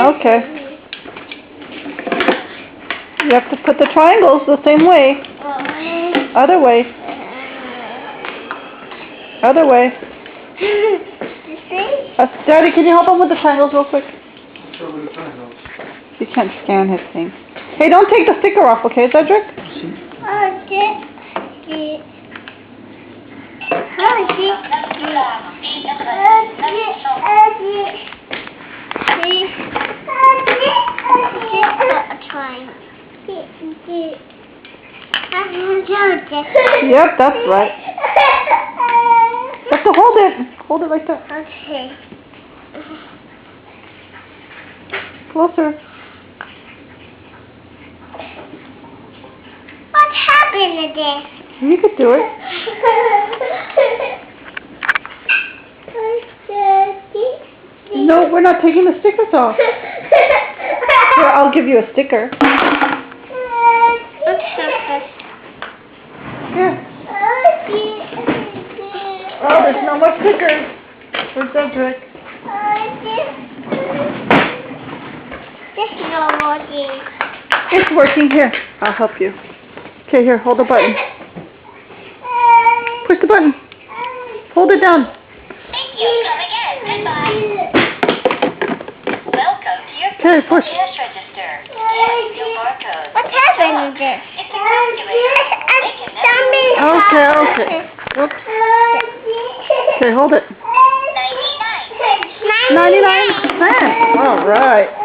Okay. You have to put the triangles the same way. Other way. Other way. Daddy, can you help him with the triangles real quick? You can't scan his thing. Hey, don't take the sticker off, okay, Cedric? Yep, that's right. You have to hold it. Hold it like that. Okay. Closer. What happened to this? You could do it. No, we're not taking the stickers off. Here, I'll give you a sticker. Here. Oh, there's no more stickers for Cedric. It's working. Here, I'll help you. Okay, here, hold the button. Push the button. Hold it down. Thank you. Come again. Goodbye. Welcome to your Okay, push. cash register. Scan your barcode. What happened to this? It's a calculator. Okay, okay. Oops. Okay, hold it. 99 cents. 99 cents. All right.